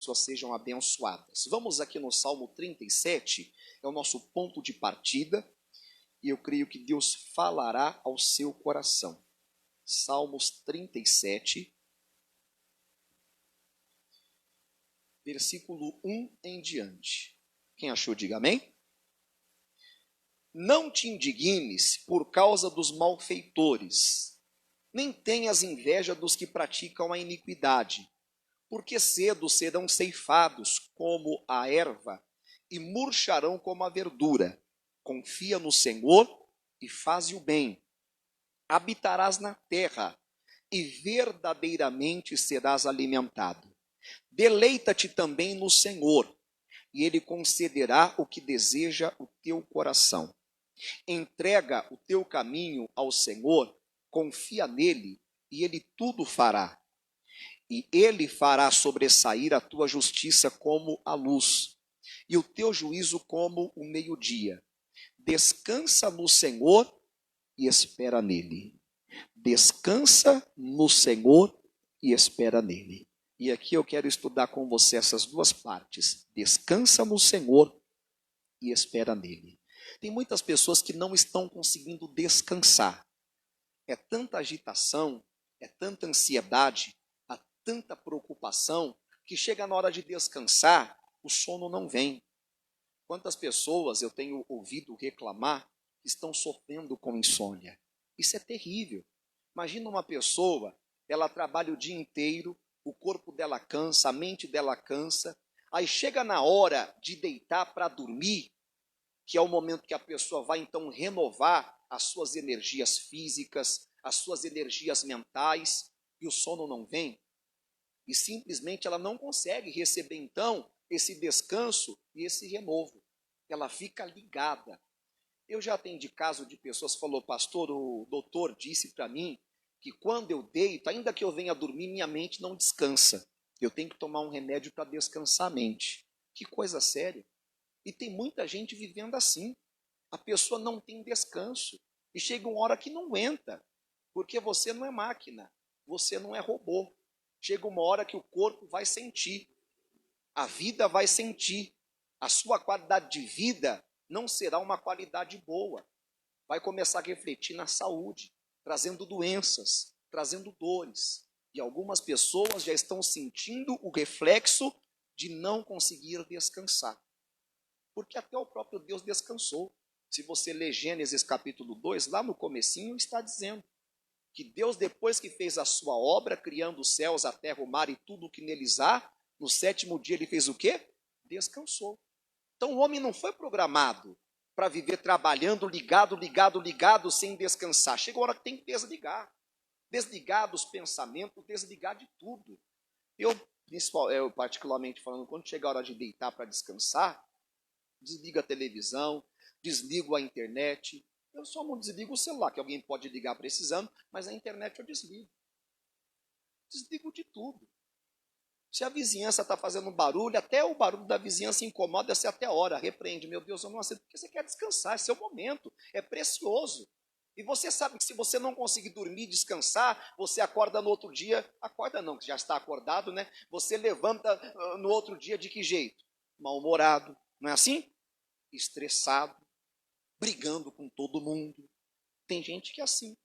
pessoas sejam abençoadas. Vamos aqui no Salmo 37, é o nosso ponto de partida, e eu creio que Deus falará ao seu coração. Salmos 37, versículo 1 em diante. Quem achou, diga amém. Não te indignes por causa dos malfeitores, nem tenhas inveja dos que praticam a iniquidade, porque cedo serão ceifados como a erva e murcharão como a verdura. Confia no Senhor e faze o bem. Habitarás na terra e verdadeiramente serás alimentado. Deleita-te também no Senhor, e Ele concederá o que deseja o teu coração. Entrega o teu caminho ao Senhor, confia nele, e Ele tudo fará. E Ele fará sobressair a tua justiça como a luz, e o teu juízo como o meio-dia. Descansa no Senhor e espera nele. Descansa no Senhor e espera nele. E aqui eu quero estudar com você essas duas partes. Descansa no Senhor e espera nele. Tem muitas pessoas que não estão conseguindo descansar. É tanta agitação, é tanta ansiedade, há tanta preocupação, que chega na hora de descansar, o sono não vem. Quantas pessoas eu tenho ouvido reclamar que estão sofrendo com insônia? Isso é terrível. Imagina uma pessoa, ela trabalha o dia inteiro, o corpo dela cansa, a mente dela cansa, aí chega na hora de deitar para dormir, que é o momento que a pessoa vai então renovar as suas energias físicas, as suas energias mentais, e o sono não vem. E simplesmente ela não consegue receber então esse descanso e esse renovo. Ela fica ligada. Eu já atendi caso de pessoas que falou, pastor, o doutor disse para mim que quando eu deito, ainda que eu venha dormir, minha mente não descansa. Eu tenho que tomar um remédio para descansar a mente. Que coisa séria. E tem muita gente vivendo assim. A pessoa não tem descanso. E chega uma hora que não aguenta. Porque você não é máquina. Você não é robô. Chega uma hora que o corpo vai sentir. A vida vai sentir. A sua qualidade de vida não será uma qualidade boa. Vai começar a refletir na saúde, trazendo doenças, trazendo dores. E algumas pessoas já estão sentindo o reflexo de não conseguir descansar. Porque até o próprio Deus descansou. Se você ler Gênesis capítulo 2, lá no comecinho está dizendo que Deus, depois que fez a sua obra, criando os céus, a terra, o mar e tudo o que neles há, no sétimo dia ele fez o quê? Descansou. Então o homem não foi programado para viver trabalhando, ligado, sem descansar. Chega a hora que tem que desligar. Desligar dos pensamentos, desligar de tudo. Eu particularmente falando, quando chega a hora de deitar para descansar, desliga a televisão, desligo a internet. Eu só não desligo o celular, que alguém pode ligar precisando, mas a internet eu desligo. Desligo de tudo. Se a vizinhança está fazendo barulho, até o barulho da vizinhança incomoda-se até a hora. Repreende, meu Deus, eu não aceito, porque você quer descansar, é seu momento, é precioso. E você sabe que se você não conseguir dormir, descansar, você acorda no outro dia, acorda não, que já está acordado, né? Você levanta no outro dia de que jeito? Mal-humorado, não é assim? Estressado, brigando com todo mundo. Tem gente que é assim.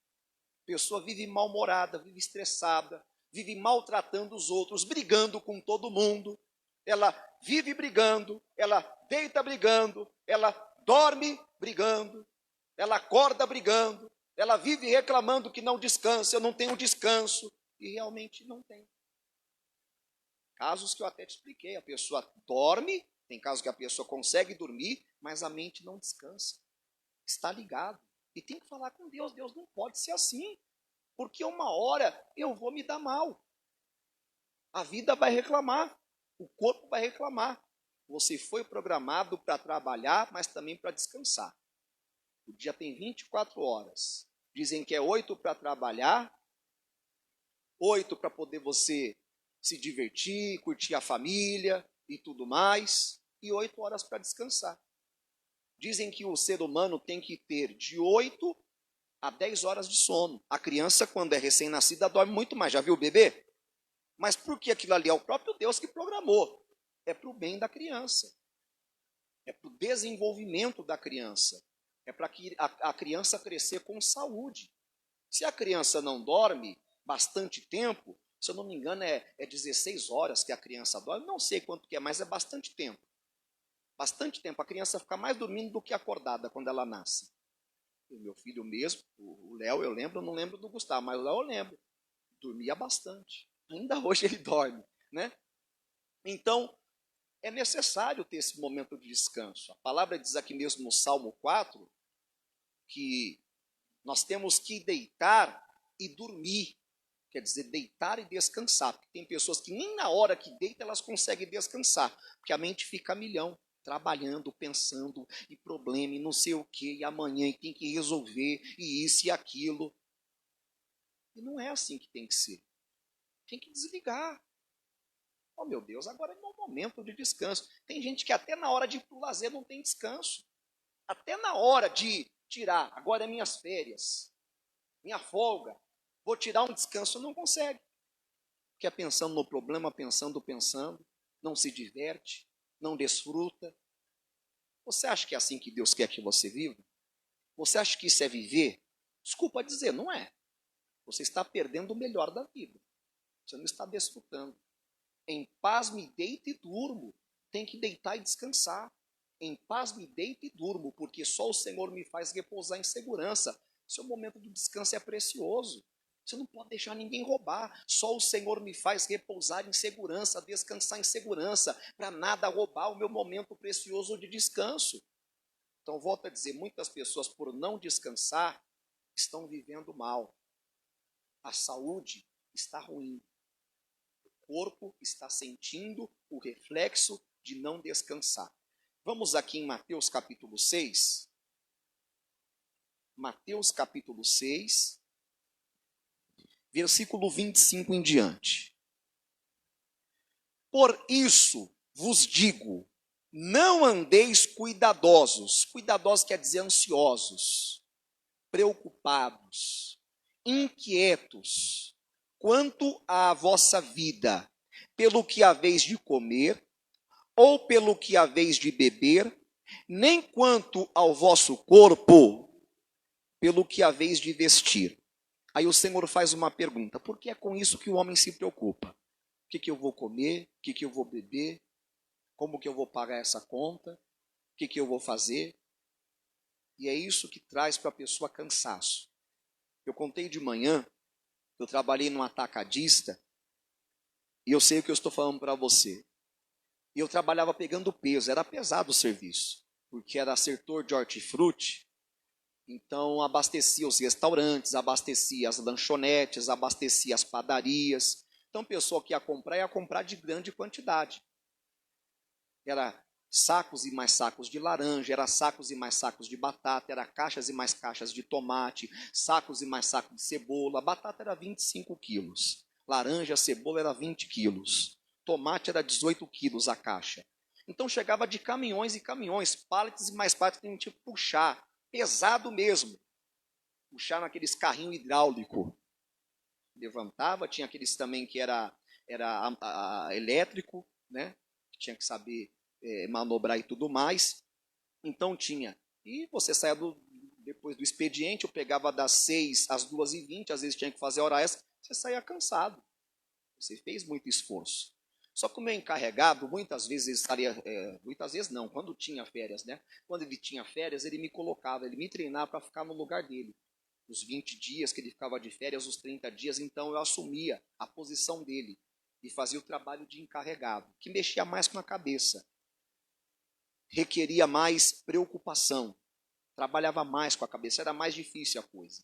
A pessoa vive mal-humorada, vive estressada, vive maltratando os outros, brigando com todo mundo. Ela vive brigando, ela deita brigando, ela dorme brigando, ela acorda brigando, ela vive reclamando que não descansa, eu não tenho descanso, e realmente não tem. Casos que eu até te expliquei, a pessoa dorme, tem casos que a pessoa consegue dormir, mas a mente não descansa. Está ligado. E tem que falar com Deus, Deus não pode ser assim. Porque uma hora eu vou me dar mal. A vida vai reclamar. O corpo vai reclamar. Você foi programado para trabalhar, mas também para descansar. O dia tem 24 horas. Dizem que é 8 para trabalhar, 8 para poder você se divertir, curtir a família e tudo mais, e 8 horas para descansar. Dizem que o ser humano tem que ter de 8 a 10 horas de sono. A criança, quando é recém-nascida, dorme muito mais. Já viu o bebê? Mas por que aquilo ali? É o próprio Deus que programou. é para o bem da criança, é para o desenvolvimento da criança, é para que a criança crescer com saúde. Se a criança não dorme bastante tempo, se eu não me engano é 16 horas que a criança dorme, não sei quanto que é, mas é bastante tempo. Bastante tempo, a criança fica mais dormindo do que acordada quando ela nasce. O meu filho mesmo, o Léo, eu lembro, eu não lembro do Gustavo, mas o Léo eu lembro, dormia bastante. Ainda hoje ele dorme, né? Então, é necessário ter esse momento de descanso. A palavra diz aqui mesmo no Salmo 4, que nós temos que deitar e dormir. Quer dizer, deitar e descansar. Porque tem pessoas que nem na hora que deita elas conseguem descansar, porque a mente fica a milhão, trabalhando, pensando, e problema, e não sei o que, e amanhã, e tem que resolver, e isso e aquilo. E não é assim que tem que ser. Tem que desligar. Oh, meu Deus, agora é meu momento de descanso. Tem gente que até na hora de ir para o lazer não tem descanso. Até na hora de tirar, agora é minhas férias, minha folga, vou tirar um descanso, não consegue. Fica pensando no problema, pensando, não se diverte, não desfruta. Você acha que é assim que Deus quer que você viva? Você acha que isso é viver? Desculpa dizer, não é. Você está perdendo o melhor da vida. Você não está desfrutando. Em paz me deito e durmo. Tem que deitar e descansar. Em paz me deito e durmo, porque só o Senhor me faz repousar em segurança. Seu momento de descanso é precioso. Você não pode deixar ninguém roubar. Só o Senhor me faz repousar em segurança, descansar em segurança, para nada roubar o meu momento precioso de descanso. Então, volto a dizer, muitas pessoas, por não descansar, estão vivendo mal. A saúde está ruim. O corpo está sentindo o reflexo de não descansar. Vamos aqui em Mateus capítulo 6. Mateus capítulo 6, versículo 25 em diante. Por isso vos digo, não andeis cuidadosos. Cuidadosos quer dizer ansiosos, preocupados, inquietos, quanto à vossa vida, pelo que haveis de comer, ou pelo que haveis de beber, nem quanto ao vosso corpo, pelo que haveis de vestir. Aí o Senhor faz uma pergunta, porque é com isso que o homem se preocupa. O que eu vou comer? O que eu vou beber? Como que eu vou pagar essa conta? O que eu vou fazer? E é isso que traz para a pessoa cansaço. Eu contei de manhã, eu trabalhei num atacadista, e eu sei o que eu estou falando para você. E eu trabalhava pegando peso, era pesado o serviço, porque era setor de hortifruti, então abastecia os restaurantes, abastecia as lanchonetes, abastecia as padarias. Então a pessoa que ia comprar de grande quantidade. Era sacos e mais sacos de laranja, era sacos e mais sacos de batata, era caixas e mais caixas de tomate, sacos e mais sacos de cebola. A batata era 25 quilos, laranja, cebola era 20 quilos, tomate era 18 quilos a caixa. Então chegava de caminhões e caminhões, pallets e mais pallets que a gente tinha que puxar, pesado mesmo. Puxar naqueles carrinhos hidráulicos. Levantava, tinha aqueles também que era elétrico, né? Tinha que saber manobrar e tudo mais. Então tinha. E você saía depois do expediente, eu pegava das 6 às 2h20, às vezes tinha que fazer hora extra, você saía cansado. Você fez muito esforço. Só que o meu encarregado, muitas vezes ele estaria, muitas vezes não, quando tinha férias, né? Quando ele tinha férias, ele me colocava, ele me treinava para ficar no lugar dele. Os 20 dias que ele ficava de férias, os 30 dias, então eu assumia a posição dele e fazia o trabalho de encarregado, que mexia mais com a cabeça, requeria mais preocupação, trabalhava mais com a cabeça, era mais difícil a coisa.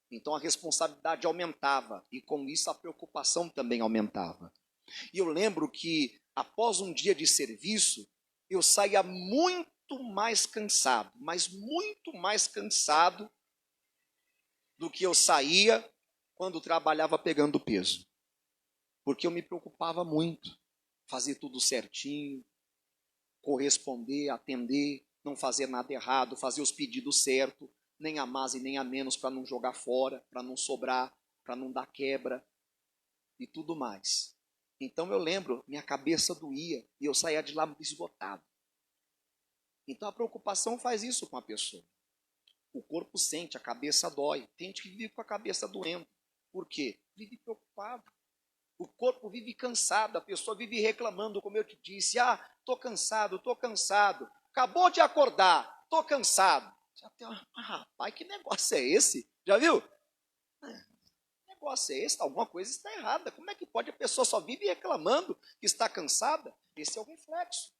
Então a responsabilidade aumentava e com isso a preocupação também aumentava. E eu lembro que após um dia de serviço, eu saía muito mais cansado, mas muito mais cansado do que eu saía quando trabalhava pegando peso. Porque eu me preocupava muito, fazer tudo certinho, corresponder, atender, não fazer nada errado, fazer os pedidos certos, nem a mais e nem a menos para não jogar fora, para não sobrar, para não dar quebra e tudo mais. Então eu lembro, minha cabeça doía e eu saía de lá esgotado. Então a preocupação faz isso com a pessoa. O corpo sente, a cabeça dói. Tem gente que vive com a cabeça doendo. Por quê? Vive preocupado. O corpo vive cansado, a pessoa vive reclamando, como eu te disse. Estou cansado, estou cansado. Acabou de acordar, estou cansado. Já tem rapaz, que negócio é esse? Já viu? Que negócio é esse? Alguma coisa está errada. Como é que pode? A pessoa só vive reclamando que está cansada. Esse é o reflexo.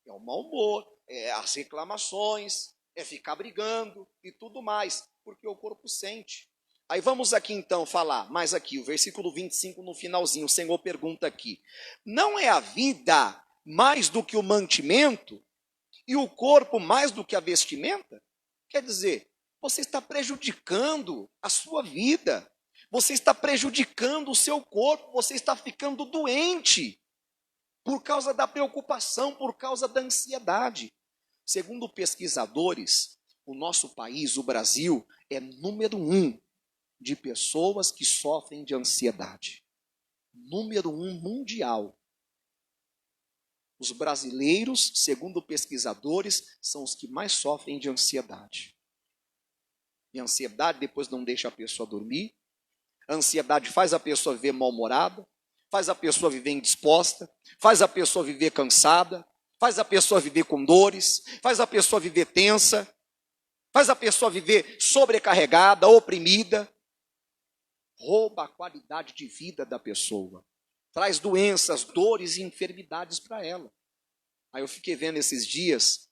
É o mau humor, é as reclamações, é ficar brigando e tudo mais, porque o corpo sente. Aí vamos aqui então falar, mais aqui, o versículo 25 no finalzinho, o Senhor pergunta aqui: não é a vida mais do que o mantimento e o corpo mais do que a vestimenta? Quer dizer, você está prejudicando a sua vida, você está prejudicando o seu corpo, você está ficando doente por causa da preocupação, por causa da ansiedade. Segundo pesquisadores, o nosso país, o Brasil, é número 1 de pessoas que sofrem de ansiedade. Número 1 mundial. Os brasileiros, segundo pesquisadores, são os que mais sofrem de ansiedade. E a ansiedade depois não deixa a pessoa dormir. A ansiedade faz a pessoa viver mal-humorada, faz a pessoa viver indisposta, faz a pessoa viver cansada, faz a pessoa viver com dores, faz a pessoa viver tensa, faz a pessoa viver sobrecarregada, oprimida. Rouba a qualidade de vida da pessoa. Traz doenças, dores e enfermidades para ela. Aí eu fiquei vendo esses dias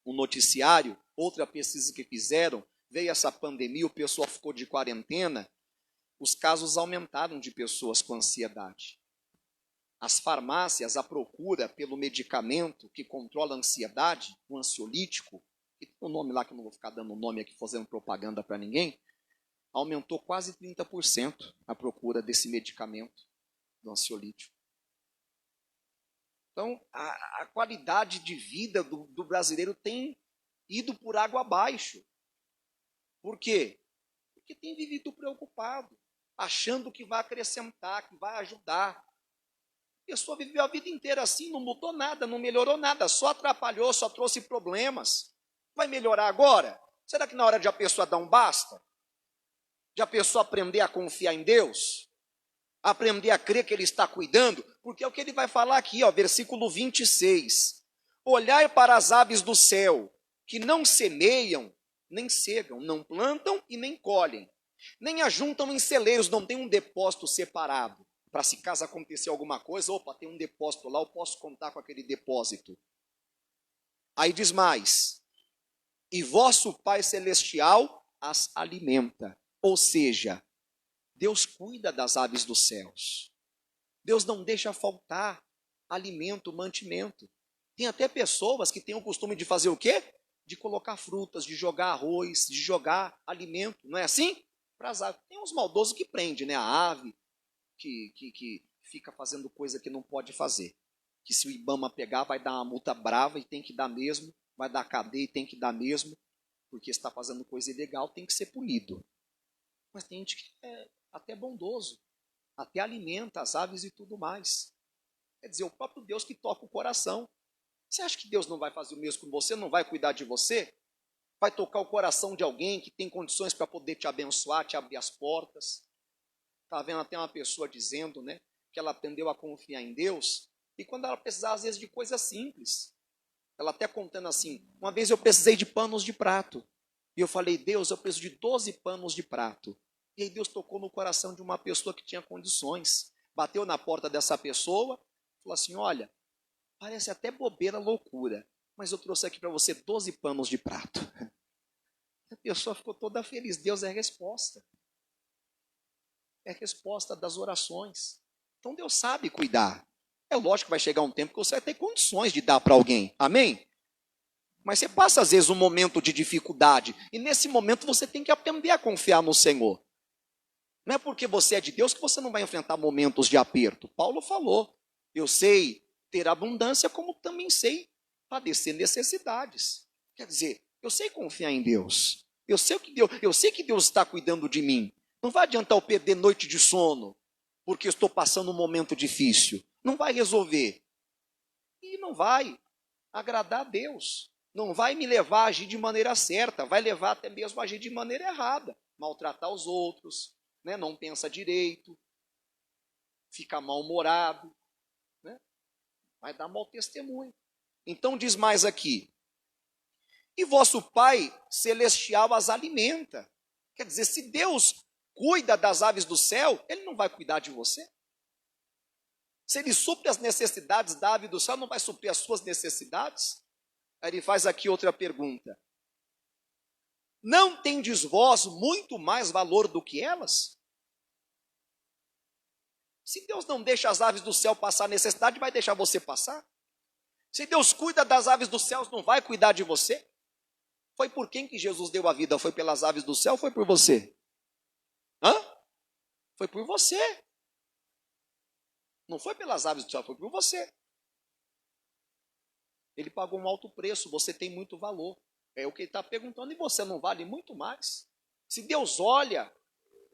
um noticiário, outra pesquisa que fizeram, veio essa pandemia, o pessoal ficou de quarentena, os casos aumentaram de pessoas com ansiedade. As farmácias, a procura pelo medicamento que controla a ansiedade, o ansiolítico, que tem um nome lá que eu não vou ficar dando nome aqui, fazendo propaganda para ninguém, aumentou quase 30% a procura desse medicamento, do ansiolítico. Então, a qualidade de vida do brasileiro tem ido por água abaixo. Por quê? Porque tem vivido preocupado, achando que vai acrescentar, que vai ajudar. A pessoa viveu a vida inteira assim, não mudou nada, não melhorou nada, só atrapalhou, só trouxe problemas. Vai melhorar agora? Será que na hora de a pessoa dar um basta? De a pessoa aprender a confiar em Deus? Aprender a crer que Ele está cuidando? Porque é o que ele vai falar aqui, versículo 26. Olhai para as aves do céu, que não semeiam, nem cegam, não plantam e nem colhem, nem ajuntam em celeiros, não tem um depósito separado, para se caso acontecer alguma coisa, tem um depósito lá, eu posso contar com aquele depósito. Aí diz mais: e vosso Pai Celestial as alimenta. Ou seja, Deus cuida das aves dos céus. Deus não deixa faltar alimento, mantimento. Tem até pessoas que têm o costume de fazer o quê? De colocar frutas, de jogar arroz, de jogar alimento. Não é assim? Para as aves. Tem uns maldosos que prendem, né? A ave, que fica fazendo coisa que não pode fazer. Que se o IBAMA pegar, vai dar uma multa brava e tem que dar mesmo. Vai dar cadeia e tem que dar mesmo. Porque está fazendo coisa ilegal, tem que ser punido. Mas tem gente que é até bondoso, até alimenta as aves e tudo mais. Quer dizer, o próprio Deus que toca o coração. Você acha que Deus não vai fazer o mesmo com você? Não vai cuidar de você? Vai tocar o coração de alguém que tem condições para poder te abençoar, te abrir as portas? Está vendo até uma pessoa dizendo, né, que ela aprendeu a confiar em Deus, e quando ela precisava, às vezes, de coisas simples. Ela até contando assim: uma vez eu precisei de panos de prato. E eu falei: Deus, eu preciso de 12 panos de prato. E aí Deus tocou no coração de uma pessoa que tinha condições. Bateu na porta dessa pessoa, falou assim: olha, parece até bobeira, loucura, mas eu trouxe aqui para você 12 panos de prato. A pessoa ficou toda feliz. Deus é a resposta. É a resposta das orações. Então Deus sabe cuidar. É lógico que vai chegar um tempo que você vai ter condições de dar para alguém. Amém? Mas você passa às vezes um momento de dificuldade. E nesse momento você tem que aprender a confiar no Senhor. Não é porque você é de Deus que você não vai enfrentar momentos de aperto. Paulo falou: eu sei ter abundância, como também sei padecer necessidades. Quer dizer, eu sei confiar em Deus. Eu sei que Deus está cuidando de mim. Não vai adiantar eu perder noite de sono. porque estou passando um momento difícil. Não vai resolver. E não vai agradar a Deus. Não vai me levar a agir de maneira certa, vai levar até mesmo a agir de maneira errada. Maltratar os outros, né? Não pensa direito, fica mal-humorado, né? Vai dar mau testemunho. Então diz mais aqui, e vosso Pai Celestial as alimenta. Quer dizer, se Deus cuida das aves do céu, Ele não vai cuidar de você? Se Ele supre as necessidades da ave do céu, não vai suprir as suas necessidades? Aí ele faz aqui outra pergunta. Não tendes vós muito mais valor do que elas? Se Deus não deixa as aves do céu passar necessidade, vai deixar você passar? Se Deus cuida das aves dos céus, não vai cuidar de você? Foi por quem que Jesus deu a vida? Foi pelas aves do céu ou foi por você? Hã? Foi por você. Não foi pelas aves do céu, foi por você. Ele pagou um alto preço, você tem muito valor. É o que ele está perguntando, e você não vale muito mais? Se Deus olha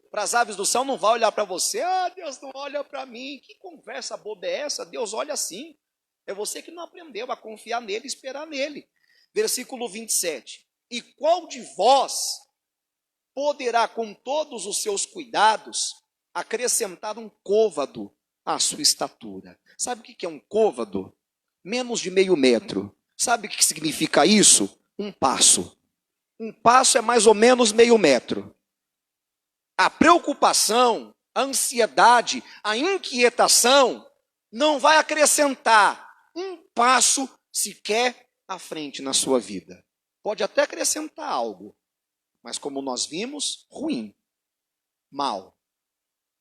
para as aves do céu, não vai olhar para você. Ah, Deus não olha para mim. Que conversa boba é essa? Deus olha sim. É você que não aprendeu a confiar nele e esperar nele. Versículo 27. E qual de vós poderá, com todos os seus cuidados, acrescentar um côvado à sua estatura? Sabe o que é um côvado? Menos de meio metro. Sabe o que significa isso? Um passo. Um passo é mais ou menos meio metro. A preocupação, a ansiedade, a inquietação não vai acrescentar um passo sequer à frente na sua vida. Pode até acrescentar algo, mas como nós vimos, ruim, mal,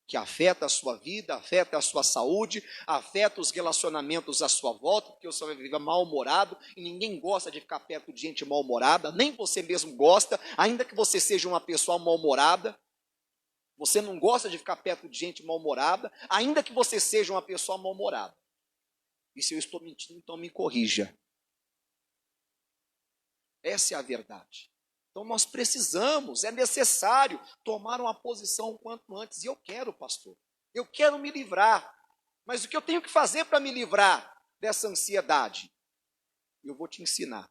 que afeta a sua vida, afeta a sua saúde, afeta os relacionamentos à sua volta, porque você vai viver mal-humorado, e ninguém gosta de ficar perto de gente mal-humorada, nem você mesmo gosta, ainda que você seja uma pessoa mal-humorada, você não gosta de ficar perto de gente mal-humorada, ainda que você seja uma pessoa mal-humorada. E se eu estou mentindo, então me corrija. Essa é a verdade. Então nós precisamos, é necessário tomar uma posição o quanto antes. E eu quero, pastor, eu quero me livrar. Mas o que eu tenho que fazer para me livrar dessa ansiedade? Eu vou te ensinar.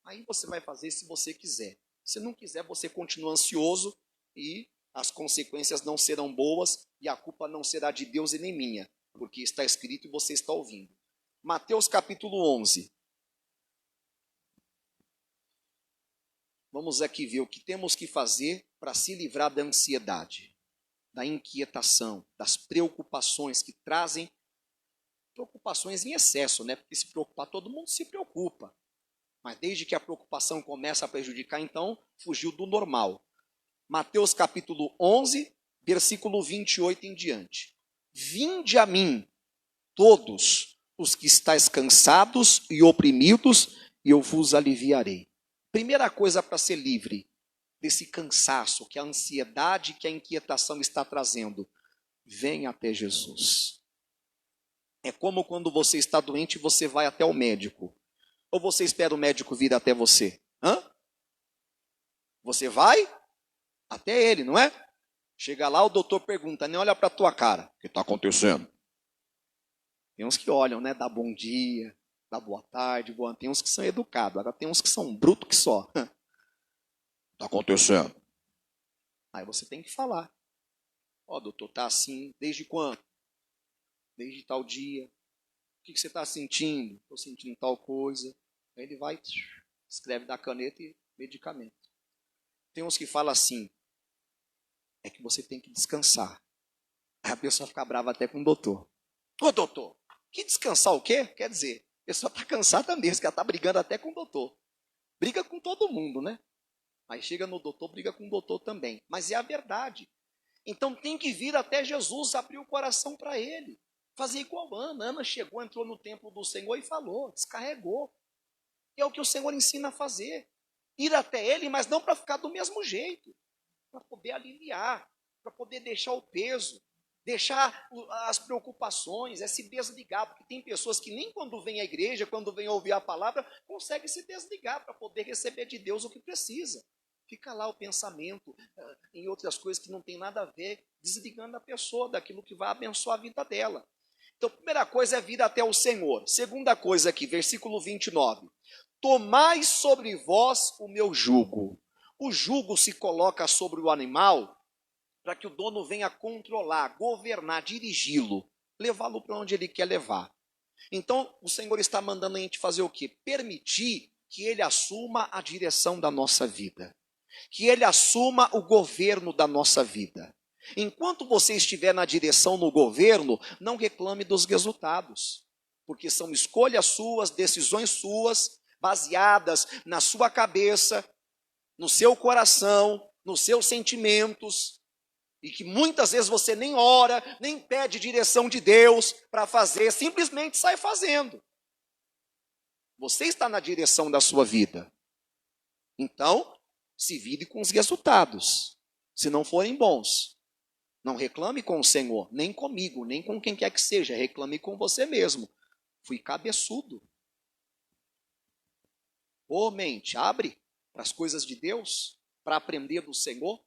Aí você vai fazer se você quiser. Se não quiser, você continua ansioso e as consequências não serão boas e a culpa não será de Deus e nem minha, porque está escrito e você está ouvindo. Mateus capítulo 11. Vamos aqui ver o que temos que fazer para se livrar da ansiedade, da inquietação, das preocupações que trazem preocupações em excesso, né? Porque se preocupar, todo mundo se preocupa. Mas desde que a preocupação começa a prejudicar, então, fugiu do normal. Mateus capítulo 11, versículo 28 em diante. Vinde a mim, todos os que estáis cansados e oprimidos, e eu vos aliviarei. Primeira coisa para ser livre desse cansaço que a ansiedade, que a inquietação está trazendo, vem até Jesus. É como quando você está doente e você vai até o médico. Ou você espera o médico vir até você? Hã? Você vai até ele, não é? Chega lá, o doutor pergunta, nem olha para a tua cara. O que está acontecendo? Tem uns que olham, né? Dá bom dia, dá boa tarde, boa. Tem uns que são educados, agora tem uns que são brutos que só. Está acontecendo? Aí você tem que falar. Ó, doutor, tá assim, desde quando? Desde tal dia. O que você está sentindo? Estou sentindo tal coisa. Aí ele vai, escreve da caneta e medicamento. Tem uns que falam assim, é que você tem que descansar. Aí a pessoa fica brava até com o doutor. Ô doutor, que descansar o quê? Quer dizer, a pessoa está cansada mesmo, que ela está brigando até com o doutor. Briga com todo mundo, né? Mas chega no doutor, briga com o doutor também. Mas é a verdade. Então tem que vir até Jesus, abrir o coração para ele. Fazer igual a Ana. Ana chegou, entrou no templo do Senhor e falou, descarregou. É o que o Senhor ensina a fazer. Ir até ele, mas não para ficar do mesmo jeito. Para poder aliviar, para poder deixar o peso, deixar as preocupações, é se desligar. Porque tem pessoas que nem quando vem à igreja, quando vem ouvir a palavra, conseguem se desligar para poder receber de Deus o que precisa. Fica lá o pensamento em outras coisas que não tem nada a ver, desligando a pessoa daquilo que vai abençoar a vida dela. Então, primeira coisa é vir até o Senhor. Segunda coisa aqui, versículo 29. Tomai sobre vós o meu jugo. O jugo se coloca sobre o animal para que o dono venha controlar, governar, dirigi-lo, levá-lo para onde ele quer levar. Então, o Senhor está mandando a gente fazer o quê? Permitir que ele assuma a direção da nossa vida. Que ele assuma o governo da nossa vida. Enquanto você estiver na direção no governo, não reclame dos resultados. Porque são escolhas suas, decisões suas, baseadas na sua cabeça, no seu coração, nos seus sentimentos, e que muitas vezes você nem ora, nem pede direção de Deus para fazer, simplesmente sai fazendo. Você está na direção da sua vida. Então, se vire com os resultados. Se não forem bons, não reclame com o Senhor, nem comigo, nem com quem quer que seja, reclame com você mesmo. Fui cabeçudo. Ô mente, abre para as coisas de Deus, para aprender do Senhor,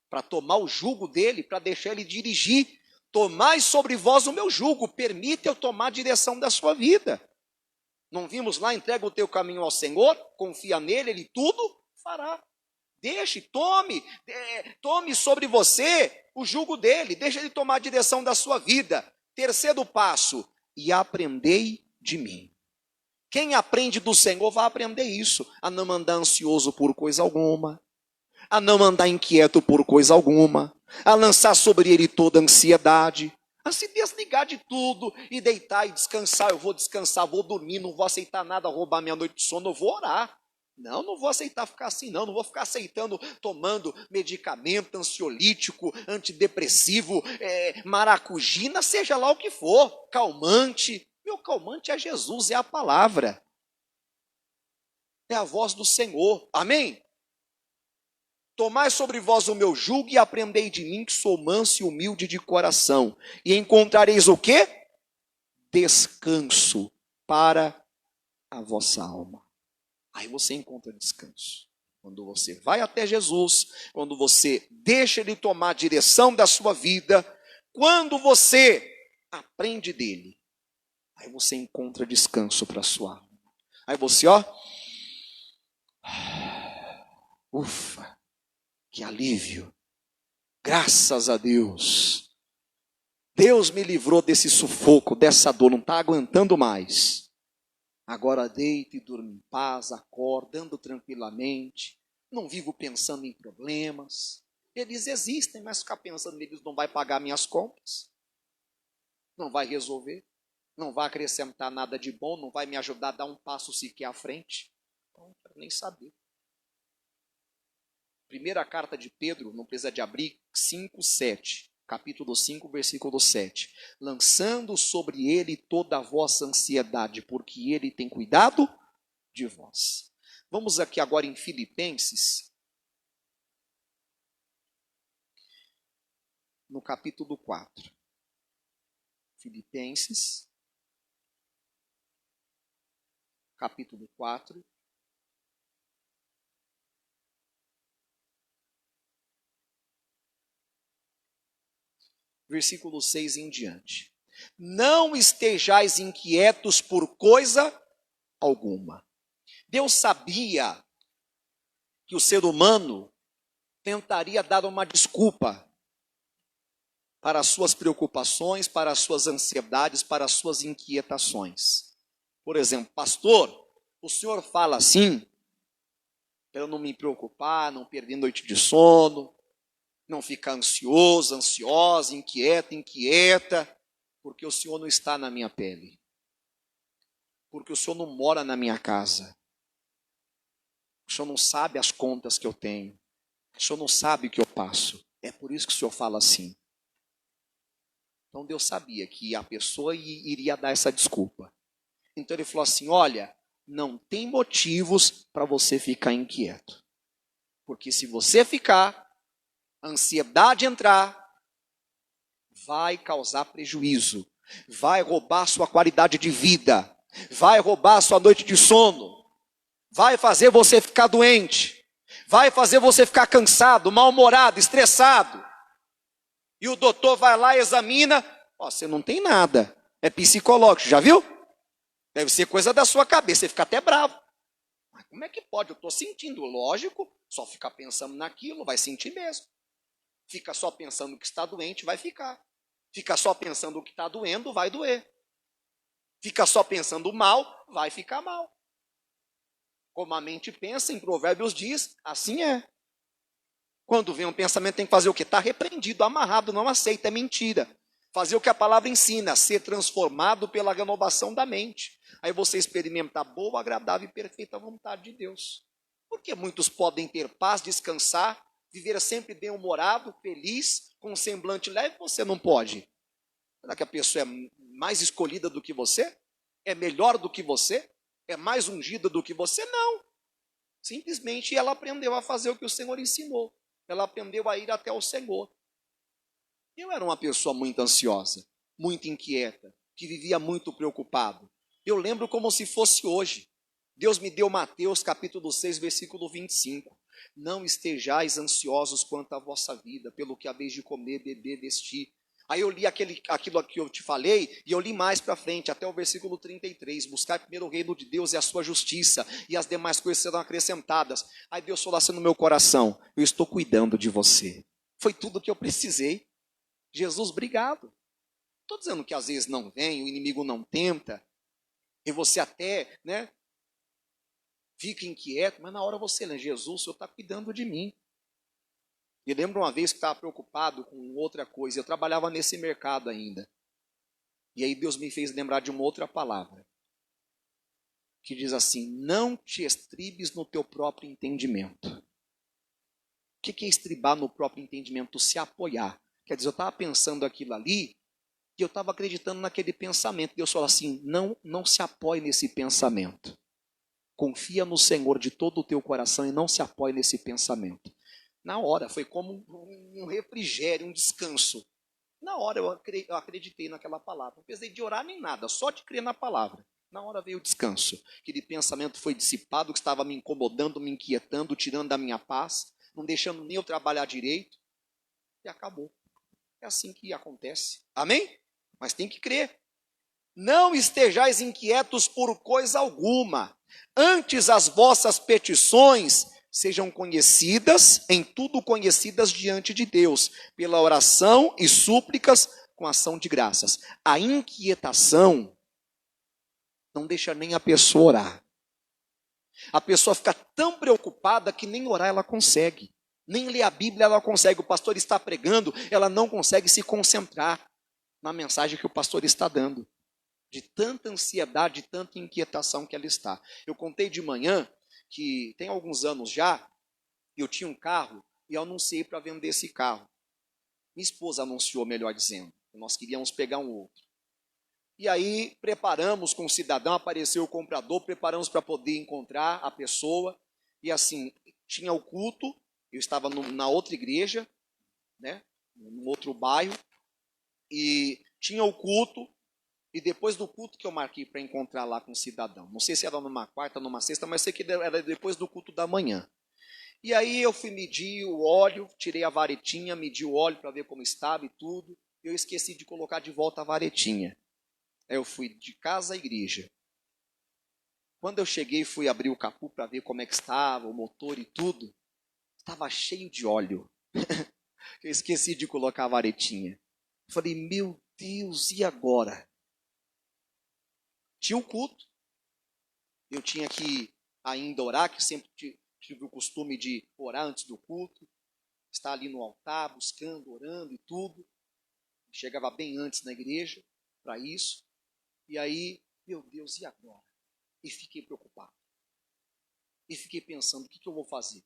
para tomar o jugo dele, para deixar ele dirigir. Tomai sobre vós o meu jugo, permita eu tomar a direção da sua vida. Não vimos lá, entrega o teu caminho ao Senhor, confia nele, ele tudo fará. Deixe, tome sobre você o jugo dele, deixa ele tomar a direção da sua vida. Terceiro passo, e aprendei de mim. Quem aprende do Senhor vai aprender isso, a não andar ansioso por coisa alguma, a não andar inquieto por coisa alguma, a lançar sobre ele toda a ansiedade, a se desligar de tudo e deitar e descansar. Eu vou descansar, vou dormir, não vou aceitar nada roubar minha noite de sono, eu vou orar. Não vou aceitar ficar assim não vou ficar aceitando, tomando medicamento ansiolítico, antidepressivo, maracujina, seja lá o que for, calmante. Meu calmante é Jesus, é a palavra, é a voz do Senhor, amém? Tomai sobre vós o meu jugo e aprendei de mim, que sou manso e humilde de coração, e encontrareis o quê? Descanso para a vossa alma. Aí você encontra descanso. Quando você vai até Jesus, quando você deixa ele tomar a direção da sua vida, quando você aprende dele, aí você encontra descanso para a sua alma. Aí você, ufa, que alívio. Graças a Deus. Deus me livrou desse sufoco, dessa dor, não está aguentando mais. Agora deito e durmo em paz, acordo, ando tranquilamente, não vivo pensando em problemas. Eles existem, mas ficar pensando neles não vai pagar minhas contas, não vai resolver, não vai acrescentar nada de bom, não vai me ajudar a dar um passo sequer à frente. Então, não quero nem saber. Primeira carta de Pedro, não precisa de abrir, 5:7. Capítulo 5, versículo 7. Lançando sobre ele toda a vossa ansiedade, porque ele tem cuidado de vós. Vamos aqui agora em Filipenses, no capítulo 4. Filipenses, capítulo 4. Versículo 6 em diante. Não estejais inquietos por coisa alguma. Deus sabia que o ser humano tentaria dar uma desculpa para as suas preocupações, para as suas ansiedades, para as suas inquietações. Por exemplo, pastor, o senhor fala assim, para eu não me preocupar, não perder noite de sono, não ficar ansioso, ansiosa, inquieta, porque o Senhor não está na minha pele. Porque o Senhor não mora na minha casa. O Senhor não sabe as contas que eu tenho. O Senhor não sabe o que eu passo. É por isso que o Senhor fala assim. Então Deus sabia que a pessoa iria dar essa desculpa. Então ele falou assim, olha, não tem motivos para você ficar inquieto. Porque se você ficar, a ansiedade entrar, vai causar prejuízo, vai roubar sua qualidade de vida, vai roubar sua noite de sono, vai fazer você ficar doente, vai fazer você ficar cansado, mal-humorado, estressado. E o doutor vai lá e examina, ó, você não tem nada, é psicológico, já viu? Deve ser coisa da sua cabeça, você fica até bravo. Mas como é que pode? Eu estou sentindo, lógico, só ficar pensando naquilo, vai sentir mesmo. Fica só pensando que está doente, vai ficar. Fica só pensando que está doendo, vai doer. Fica só pensando mal, vai ficar mal. Como a mente pensa, em Provérbios diz, assim é. Quando vem um pensamento, tem que fazer o quê? Está repreendido, amarrado, não aceita, é mentira. Fazer o que a palavra ensina, ser transformado pela renovação da mente. Aí você experimenta a boa, agradável e perfeita vontade de Deus. Porque muitos podem ter paz, descansar, viver sempre bem-humorado, feliz, com um semblante leve, você não pode. Será que a pessoa é mais escolhida do que você? É melhor do que você? É mais ungida do que você? Não. Simplesmente ela aprendeu a fazer o que o Senhor ensinou. Ela aprendeu a ir até o Senhor. Eu era uma pessoa muito ansiosa, muito inquieta, que vivia muito preocupado. Eu lembro como se fosse hoje. Deus me deu Mateus capítulo 6, versículo 25. Não estejais ansiosos quanto à vossa vida, pelo que haveis de comer, beber, vestir. Aí eu li aquilo que eu te falei, e eu li mais para frente, até o versículo 33. Buscar primeiro o reino de Deus e a sua justiça, e as demais coisas serão acrescentadas. Aí Deus falou assim no meu coração, eu estou cuidando de você. Foi tudo que eu precisei. Jesus, obrigado. Estou dizendo que às vezes não vem, o inimigo não tenta, e você até, fica inquieto, mas na hora você lê, Jesus, o Senhor está cuidando de mim. E lembro uma vez que estava preocupado com outra coisa, eu trabalhava nesse mercado ainda. E aí Deus me fez lembrar de uma outra palavra, que diz assim, não te estribes no teu próprio entendimento. O que é estribar no próprio entendimento? Se apoiar. Quer dizer, eu estava pensando aquilo ali, e eu estava acreditando naquele pensamento. Deus falou assim, não se apoie nesse pensamento. Confia no Senhor de todo o teu coração e não se apoie nesse pensamento. Na hora, foi como um refrigério, um descanso. Na hora eu acreditei naquela palavra. Não precisei de orar nem nada, só de crer na palavra. Na hora veio o descanso. Aquele pensamento foi dissipado, que estava me incomodando, me inquietando, tirando da minha paz, não deixando nem eu trabalhar direito. E acabou. É assim que acontece. Amém? Mas tem que crer. Não estejais inquietos por coisa alguma. Antes as vossas petições sejam conhecidas, em tudo conhecidas diante de Deus, pela oração e súplicas com ação de graças. A inquietação não deixa nem a pessoa orar. A pessoa fica tão preocupada que nem orar ela consegue. Nem ler a Bíblia ela consegue. O pastor está pregando, ela não consegue se concentrar na mensagem que o pastor está dando. De tanta ansiedade, de tanta inquietação que ela está. Eu contei de manhã que tem alguns anos já, eu tinha um carro e eu anunciei para vender esse carro. Minha esposa anunciou, melhor dizendo. Nós queríamos pegar um outro. E aí preparamos com o cidadão, apareceu o comprador, preparamos para poder encontrar a pessoa. E assim, tinha o culto, eu estava na outra igreja, num outro bairro, e tinha o culto. E depois do culto que eu marquei para encontrar lá com o cidadão, não sei se era numa quarta, numa sexta, mas sei que era depois do culto da manhã. E aí eu fui medir o óleo, tirei a varetinha, medi o óleo para ver como estava e tudo. Eu esqueci de colocar de volta a varetinha. Aí eu fui de casa à igreja. Quando eu cheguei, fui abrir o capô para ver como é que estava, o motor e tudo. Estava cheio de óleo. Eu esqueci de colocar a varetinha. Falei, meu Deus, e agora? Tinha um culto, eu tinha que ainda orar, que sempre tive o costume de orar antes do culto, estar ali no altar, buscando, orando e tudo. Chegava bem antes na igreja para isso. E aí, meu Deus, e agora? E fiquei preocupado. E fiquei pensando, o que eu vou fazer?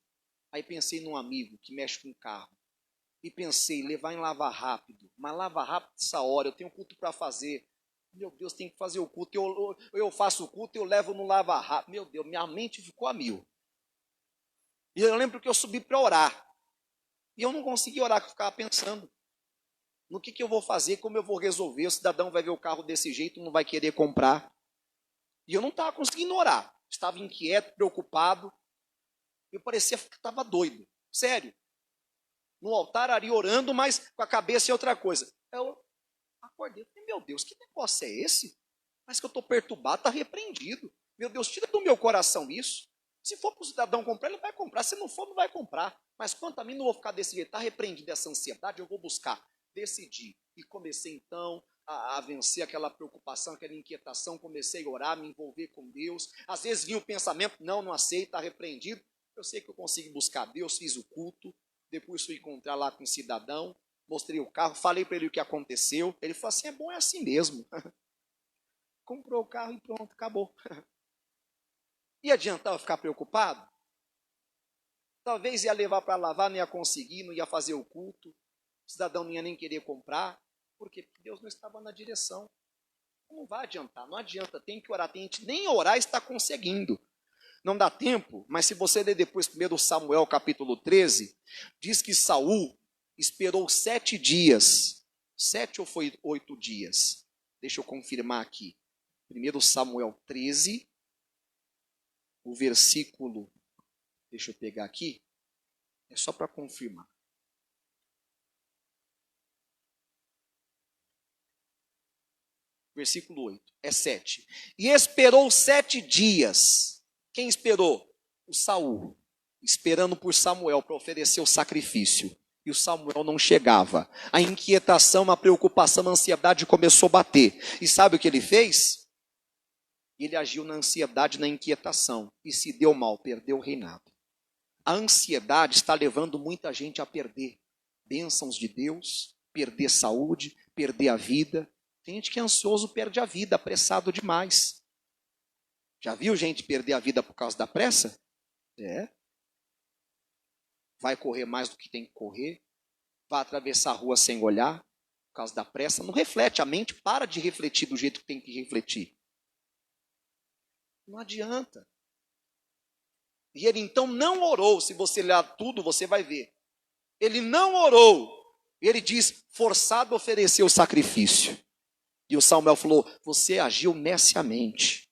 Aí pensei num amigo que mexe com carro. E pensei, levar em lavar rápido. Mas lavar rápido essa hora, eu tenho culto para fazer. Meu Deus, tem que fazer o culto. Eu faço o culto e eu levo no lava rápido. Meu Deus, minha mente ficou a mil. E eu lembro que eu subi para orar. E eu não consegui orar, que eu ficava pensando. No que eu vou fazer, como eu vou resolver. O cidadão vai ver o carro desse jeito, não vai querer comprar. E eu não estava conseguindo orar. Estava inquieto, preocupado. Eu parecia que estava doido. Sério. No altar ali orando, mas com a cabeça em outra coisa. Eu acordei e falei, meu Deus, que negócio é esse? Mas que eu estou perturbado, está repreendido. Meu Deus, tira do meu coração isso. Se for para o cidadão comprar, ele vai comprar. Se não for, não vai comprar. Mas quanto a mim, não vou ficar desse jeito. Está repreendido essa ansiedade, eu vou buscar. Decidi. E comecei então a vencer aquela preocupação, aquela inquietação. Comecei a orar, me envolver com Deus. Às vezes vinha o pensamento, não aceito, está repreendido. Eu sei que eu consigo buscar Deus, fiz o culto. Depois fui encontrar lá com o cidadão. Mostrei o carro, falei para ele o que aconteceu. Ele falou assim, é bom, é assim mesmo. Comprou o carro e pronto, acabou. Ia adiantar eu ficar preocupado? Talvez ia levar para lavar, não ia conseguir, não ia fazer o culto. O cidadão não ia nem querer comprar. Por quê? Porque Deus não estava na direção. Não vai adiantar, não adianta, tem que orar. Tem gente nem orar está conseguindo. Não dá tempo, mas se você ler depois 1 Samuel capítulo 13, diz que Saul esperou 7 dias. 7 ou foi 8 dias? Deixa eu confirmar aqui. 1 Samuel 13, o versículo, deixa eu pegar aqui, é só para confirmar. Versículo 8, é 7. E esperou 7 dias. Quem esperou? O Saul, esperando por Samuel para oferecer o sacrifício. E o Samuel não chegava. A inquietação, a preocupação, a ansiedade começou a bater. E sabe o que ele fez? Ele agiu na ansiedade, na inquietação. E se deu mal, perdeu o reinado. A ansiedade está levando muita gente a perder bênçãos de Deus, perder saúde, perder a vida. Tem gente que é ansioso, perde a vida, apressado demais. Já viu gente perder a vida por causa da pressa? É. Vai correr mais do que tem que correr. Vai atravessar a rua sem olhar, por causa da pressa. Não reflete, a mente para de refletir do jeito que tem que refletir. Não adianta. E ele então não orou. Se você ler tudo, você vai ver. Ele não orou. Ele diz, forçado a oferecer o sacrifício. E o Samuel falou, você agiu neciamente.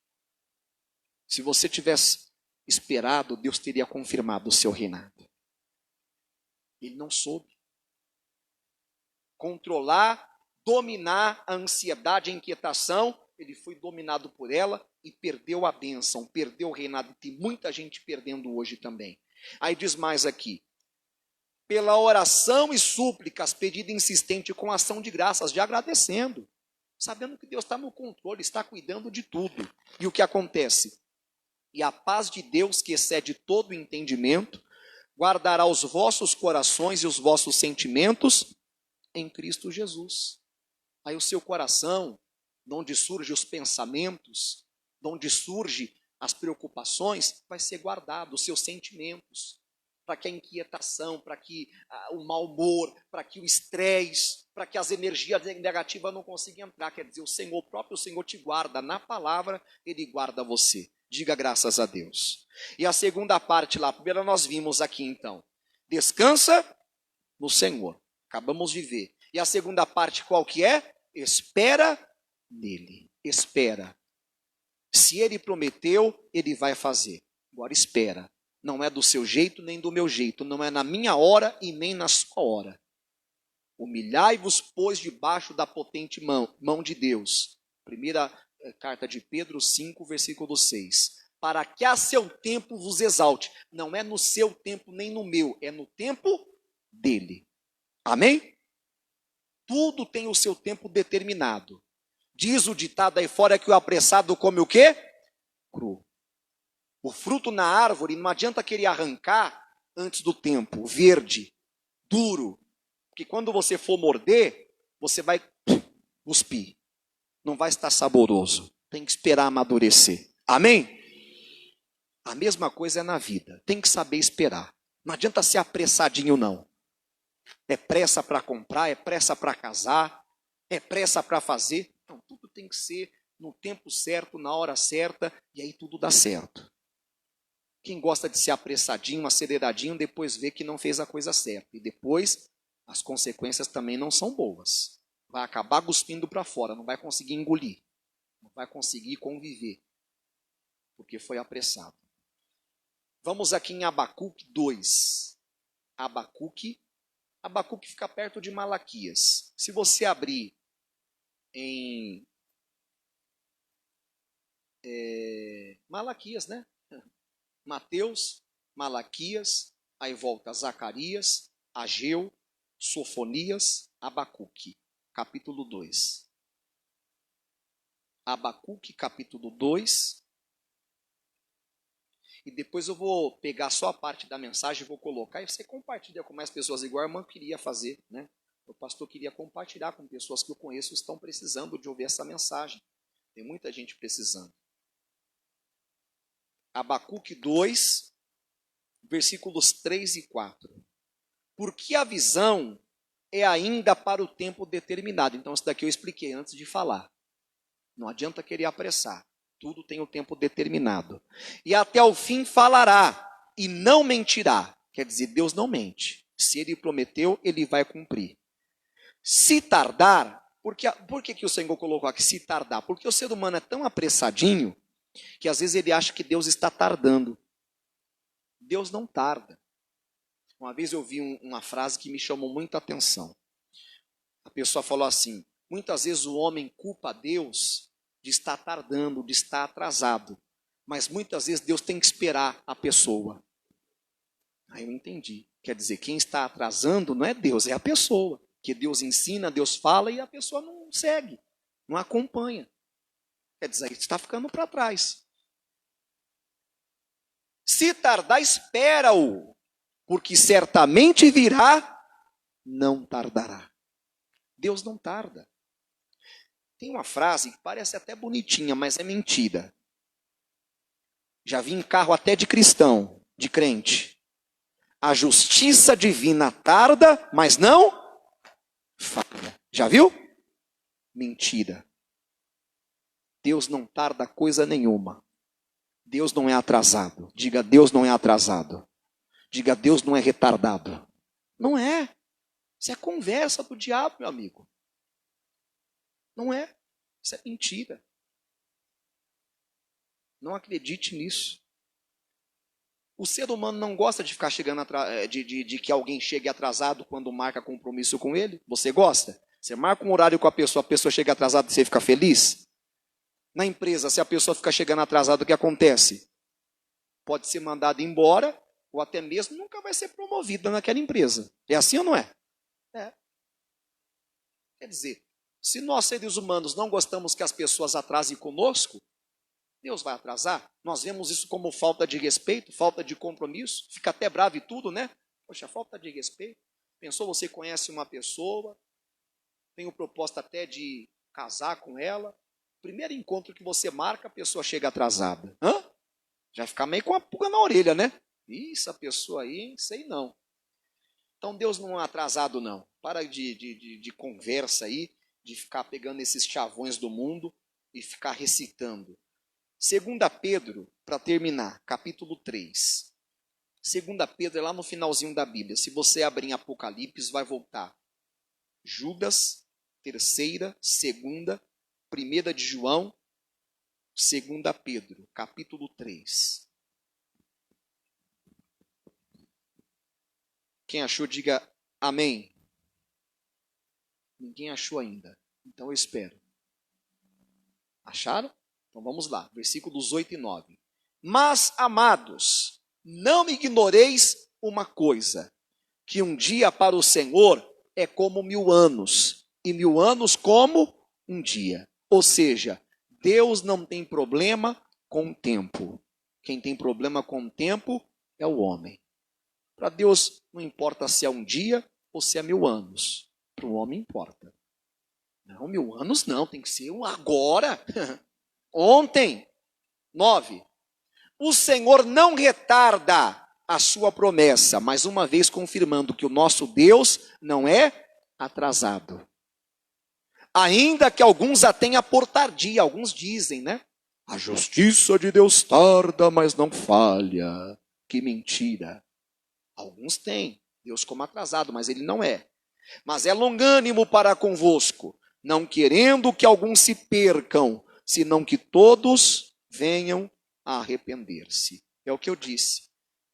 Se você tivesse esperado, Deus teria confirmado o seu reinado. Ele não soube controlar, dominar a ansiedade, a inquietação. Ele foi dominado por ela e perdeu a bênção, perdeu o reinado. Tem muita gente perdendo hoje também. Aí diz mais aqui. Pela oração e súplicas, pedido insistente com ação de graças, já agradecendo. Sabendo que Deus está no controle, está cuidando de tudo. E o que acontece? E a paz de Deus, que excede todo o entendimento, guardará os vossos corações e os vossos sentimentos em Cristo Jesus. Aí o seu coração, de onde surgem os pensamentos, de onde surgem as preocupações, vai ser guardado, os seus sentimentos, para que a inquietação, para que o mau humor, para que o estresse, para que as energias negativas não consigam entrar. Quer dizer, o próprio Senhor te guarda, na palavra, Ele guarda você. Diga graças a Deus. E a segunda parte lá, a primeira nós vimos aqui então. Descansa no Senhor. Acabamos de ver. E a segunda parte qual que é? Espera nele. Espera. Se ele prometeu, ele vai fazer. Agora espera. Não é do seu jeito nem do meu jeito. Não é na minha hora e nem na sua hora. Humilhai-vos, pois, debaixo da potente mão de Deus. Primeira carta de Pedro 5, versículo 6. Para que a seu tempo vos exalte. Não é no seu tempo nem no meu. É no tempo dele. Amém? Tudo tem o seu tempo determinado. Diz o ditado aí fora que o apressado come o quê? Cru. O fruto na árvore não adianta querer arrancar antes do tempo, verde, duro. Porque quando você for morder, você vai cuspir. Não vai estar saboroso. Tem que esperar amadurecer. Amém? A mesma coisa é na vida. Tem que saber esperar. Não adianta ser apressadinho, não. É pressa para comprar, é pressa para casar, é pressa para fazer. Não, tudo tem que ser no tempo certo, na hora certa, e aí tudo dá certo. Quem gosta de ser apressadinho, aceleradinho, depois vê que não fez a coisa certa. E depois, as consequências também não são boas. Vai acabar cuspindo para fora, não vai conseguir engolir. Não vai conseguir conviver. Porque foi apressado. Vamos aqui em Abacuque 2. Abacuque fica perto de Malaquias. Se você abrir em Malaquias, né? Mateus, Malaquias, aí volta Zacarias, Ageu, Sofonias, Abacuque, capítulo 2. Abacuque, capítulo 2. E depois eu vou pegar só a parte da mensagem e vou colocar. E você compartilha com mais pessoas, igual a irmã queria fazer, né? O pastor queria compartilhar com pessoas que eu conheço que estão precisando de ouvir essa mensagem. Tem muita gente precisando. Abacuque 2, versículos 3 e 4. Porque a visão é ainda para o tempo determinado. Então, isso daqui eu expliquei antes de falar. Não adianta querer apressar. Tudo tem o tempo determinado. E até o fim falará e não mentirá. Quer dizer, Deus não mente. Se Ele prometeu, Ele vai cumprir. Se tardar, por que o Senhor colocou aqui se tardar? Porque o ser humano é tão apressadinho que às vezes ele acha que Deus está tardando. Deus não tarda. Uma vez eu vi uma frase que me chamou muita atenção. A pessoa falou assim: muitas vezes o homem culpa a Deus de estar tardando, de estar atrasado. Mas muitas vezes Deus tem que esperar a pessoa. Aí eu entendi. Quer dizer, quem está atrasando não é Deus, é a pessoa. Que Deus ensina, Deus fala e a pessoa não segue, não acompanha. Quer dizer, está ficando para trás. Se tardar, espera-o, porque certamente virá, não tardará. Deus não tarda. Tem uma frase que parece até bonitinha, mas é mentira. Já vi em carro até de cristão, de crente. A justiça divina tarda, mas não falha. Já viu? Mentira. Deus não tarda coisa nenhuma. Deus não é atrasado. Diga, Deus não é atrasado. Diga, Deus não é retardado. Não é. Isso é conversa do diabo, meu amigo. Não é. Isso é mentira. Não acredite nisso. O ser humano não gosta de ficar chegando de que alguém chegue atrasado quando marca compromisso com ele. Você gosta? Você marca um horário com a pessoa chega atrasada e você fica feliz? Na empresa, se a pessoa fica chegando atrasada, o que acontece? Pode ser mandada embora ou até mesmo nunca vai ser promovida naquela empresa. É assim ou não é? É. Quer dizer, se nós seres humanos não gostamos que as pessoas atrasem conosco, Deus vai atrasar? Nós vemos isso como falta de respeito, falta de compromisso, fica até bravo e tudo, né? Poxa, falta de respeito. Pensou, você conhece uma pessoa, tem o propósito até de casar com ela, primeiro encontro que você marca, a pessoa chega atrasada. Hã? Já fica meio com a pulga na orelha, né? Isso, a pessoa aí, hein? Sei não. Então Deus não é atrasado, não. Para de conversa aí, de ficar pegando esses chavões do mundo e ficar recitando. 2 Pedro, para terminar, capítulo 3. 2 Pedro é lá no finalzinho da Bíblia. Se você abrir em Apocalipse, vai voltar. Judas, 3ª, 2ª, 1ª de João, 2 Pedro, capítulo 3. Quem achou, diga amém. Ninguém achou ainda. Então eu espero. Acharam? Então vamos lá, versículos 8 e 9. Mas, amados, não ignoreis uma coisa, que um dia para o Senhor é como 1000 anos, e 1000 anos como um dia. Ou seja, Deus não tem problema com o tempo. Quem tem problema com o tempo é o homem. Para Deus não importa se é um dia ou se é 1000 anos. Para o homem importa. Não, 1000 anos não, tem que ser um agora. Ontem. 9. O Senhor não retarda a sua promessa, mas uma vez confirmando que o nosso Deus não é atrasado. Ainda que alguns a tenham por tardia, alguns dizem, né? A justiça de Deus tarda, mas não falha. Que mentira. Alguns têm Deus como atrasado, mas ele não é. Mas é longânimo para convosco, não querendo que alguns se percam, senão que todos venham a arrepender-se. É o que eu disse.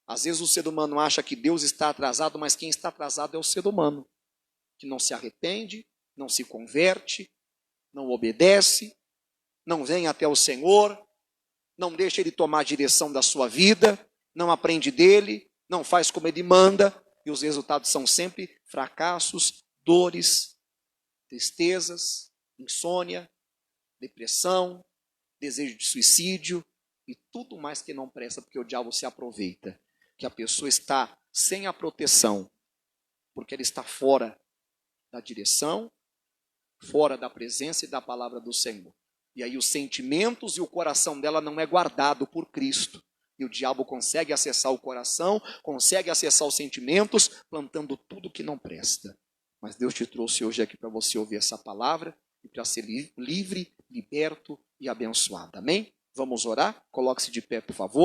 Às vezes o ser humano acha que Deus está atrasado, mas quem está atrasado é o ser humano, que não se arrepende, não se converte, não obedece, não vem até o Senhor, não deixa Ele tomar a direção da sua vida, não aprende dele, não faz como Ele manda, e os resultados são sempre fracassos, dores, tristezas, insônia, depressão, desejo de suicídio e tudo mais que não presta, porque o diabo se aproveita que a pessoa está sem a proteção, porque ela está fora da direção, fora da presença e da palavra do Senhor. E aí os sentimentos e o coração dela não é guardado por Cristo. E o diabo consegue acessar o coração, consegue acessar os sentimentos, plantando tudo que não presta. Mas Deus te trouxe hoje aqui para você ouvir essa palavra e para ser livre, liberto e abençoado. Amém? Vamos orar? Coloque-se de pé, por favor.